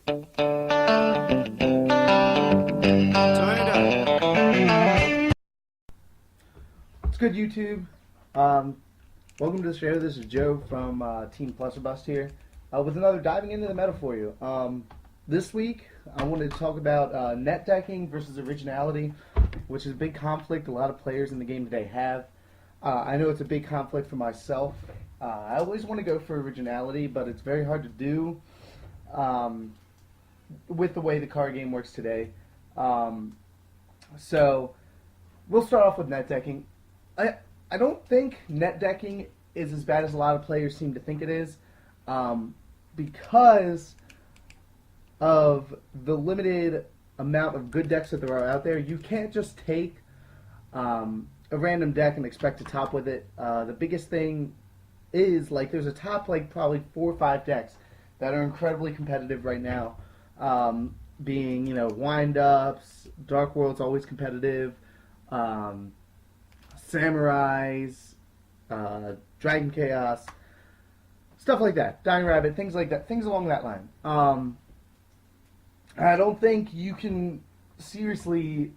What's good, YouTube? Welcome to the show. This is Joe from TeamPlusOrBust here with another diving into the meta for you. This week, I wanted to talk about Netdecking versus Originality, which is a big conflict a lot of players in the game today have. I know it's a big conflict for myself. I always want to go for Originality, but it's very hard to do with the way the card game works today. So, we'll start off with Netdecking. I don't think Netdecking is as bad as a lot of players seem to think it is, because of the limited amount of good decks that there are out there. You can't just take a random deck and expect to top with it. The biggest thing is, like, there's a top, like, probably 4 or 5 decks that are incredibly competitive right now. Being, you know, Wind-Ups, Dark World's always competitive, Samurais, Dragon Chaos, stuff like that. Dying Rabbit, things like that, things along that line. I don't think you can seriously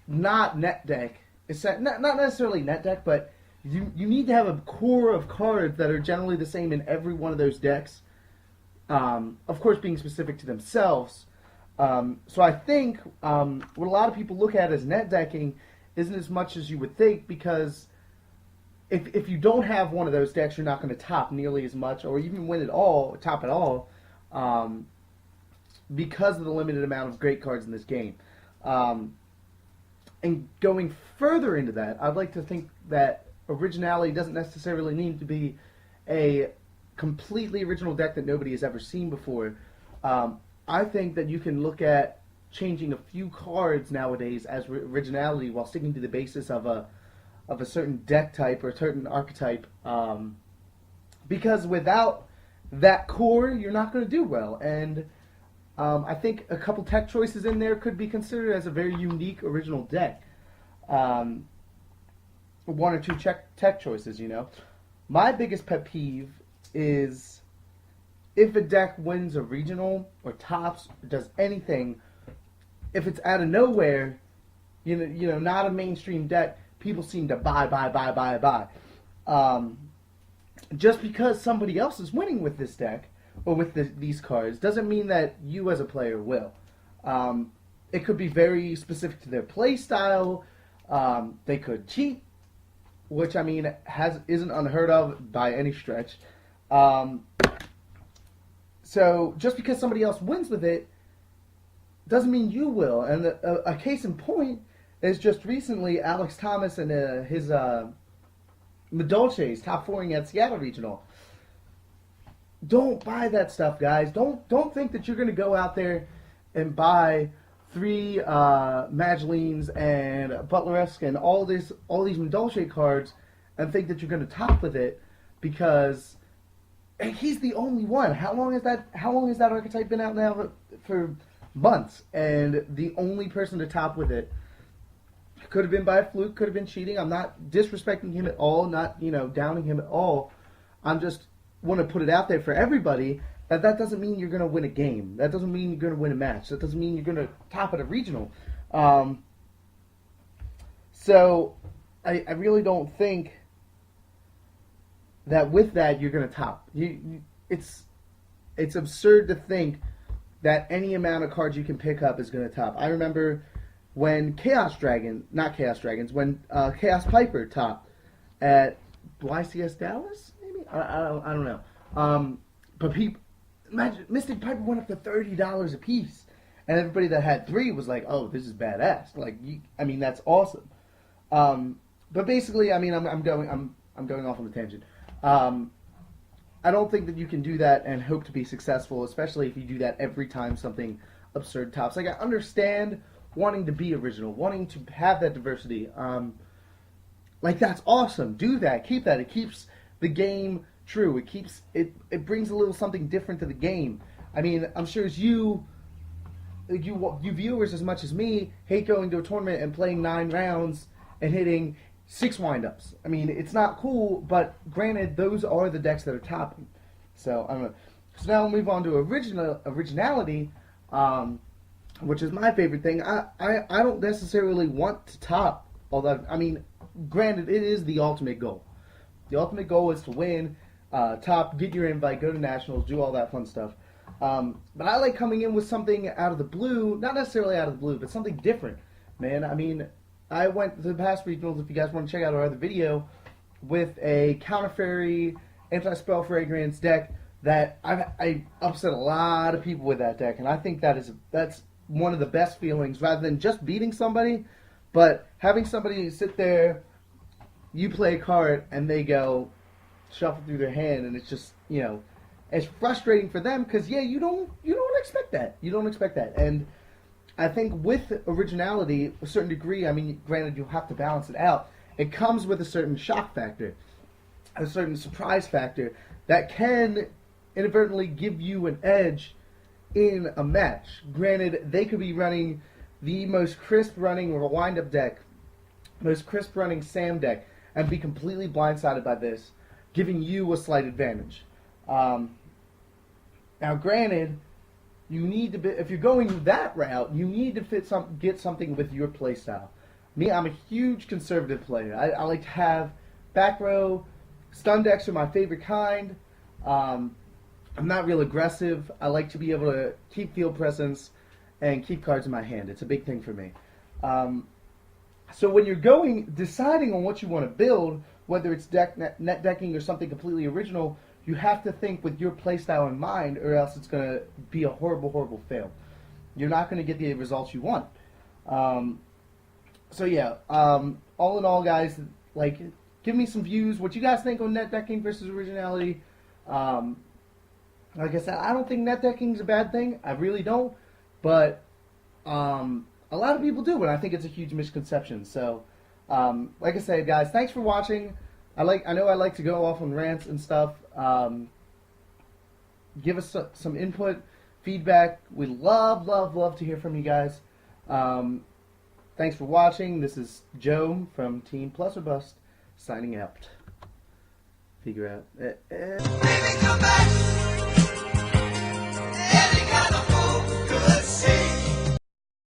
not net deck. It's not necessarily net deck, but you need to have a core of cards that are generally the same in every one of those decks. Of course, being specific to themselves. So I think what a lot of people look at as net decking isn't as much as you would think, because if you don't have one of those decks, you're not going to top nearly as much, or even win at all, top at all, because of the limited amount of great cards in this game. And going further into that, I'd like to think that Originality doesn't necessarily need to be a completely original deck that nobody has ever seen before. I think that you can look at changing a few cards nowadays as Originality while sticking to the basis of a certain deck type or a certain archetype, because without that core, you're not going to do well. And I think a couple tech choices in there could be considered as a very unique original deck. 1 or 2 tech choices, you know. My biggest pet peeve is if a deck wins a regional or tops or does anything, if it's out of nowhere, you know, not a mainstream deck, people seem to buy. Just because somebody else is winning with this deck or with these cards doesn't mean that you as a player will. It could be very specific to their play style. They could cheat, which, I mean, isn't unheard of by any stretch. So just because somebody else wins with it doesn't mean you will. And a case in point is just recently Alex Thomas and his Medolce's top 4ing at Seattle Regional. Don't buy that stuff, guys. Don't think that you're going to go out there and buy 3 Magdalens and Butleresque and all these Medolce cards and think that you're going to top with it, because he's the only one. How long has that archetype been out now? For months, and the only person to top with it could have been by a fluke, could have been cheating. I'm not disrespecting him at all, not, you know, downing him at all. I'm just want to put it out there for everybody that doesn't mean you're going to win a game. That doesn't mean you're going to win a match. That doesn't mean you're going to top at a regional. So I really don't think that with that you're going to top. It's absurd to think that any amount of cards you can pick up is going to top. I remember when Chaos Piper topped at YCS Dallas, maybe? I don't know. But people, imagine, Mystic Piper went up to $30 a piece, and everybody that had 3 was like, "Oh, this is badass!" Like, I mean, that's awesome. But basically, I mean, I'm going off on a tangent. I don't think that you can do that and hope to be successful, especially if you do that every time something absurd tops. Like, I understand wanting to be original, wanting to have that diversity. Like, that's awesome. Do that. Keep that. It keeps the game true. It brings a little something different to the game. I mean, I'm sure as you viewers as much as me hate going to a tournament and playing 9 rounds and hitting 6 wind-ups. I mean, it's not cool, but granted, those are the decks that are topping. So, I don't know. So now we'll move on to originality, which is my favorite thing. I don't necessarily want to top, although, I mean, granted, it is the ultimate goal. The ultimate goal is to win, top, get your invite, go to nationals, do all that fun stuff. But I like coming in with something out of the blue, not necessarily out of the blue, but something different, man. I mean, I went to the past regionals, if you guys want to check out our other video, with a counter fairy, anti-spell fragrance deck that I upset a lot of people with that deck, and I think that's one of the best feelings, rather than just beating somebody, but having somebody sit there, you play a card, and they go shuffle through their hand, and it's just, you know, it's frustrating for them, because, yeah, you don't expect that. You don't expect that. And I think with originality, a certain degree, I mean, granted, you'll have to balance it out. It comes with a certain shock factor, a certain surprise factor that can inadvertently give you an edge in a match. Granted, they could be running the most crisp running or wind-up deck, most crisp running Sam deck, and be completely blindsided by this, giving you a slight advantage. Now, granted, you need to be, if you're going that route, you need to get something with your playstyle. Me, I'm a huge conservative player. I like to have back row. Stun decks are my favorite kind. I'm not real aggressive. I like to be able to keep field presence and keep cards in my hand. It's a big thing for me. So when you're deciding on what you want to build, whether it's net decking or something completely original, you have to think with your playstyle in mind, or else it's going to be a horrible, horrible fail. You're not going to get the results you want. So yeah, all in all, guys, like, give me some views. What you guys think on net decking versus originality? Like I said, I don't think net decking is a bad thing. I really don't. But a lot of people do, and I think it's a huge misconception. So, like I said, guys, thanks for watching. I know I like to go off on rants and stuff. Give us some input, feedback. We love, love, love to hear from you guys. Thanks for watching. This is Joe from TeamPlusOrBust signing out. Figure out. Baby, come back.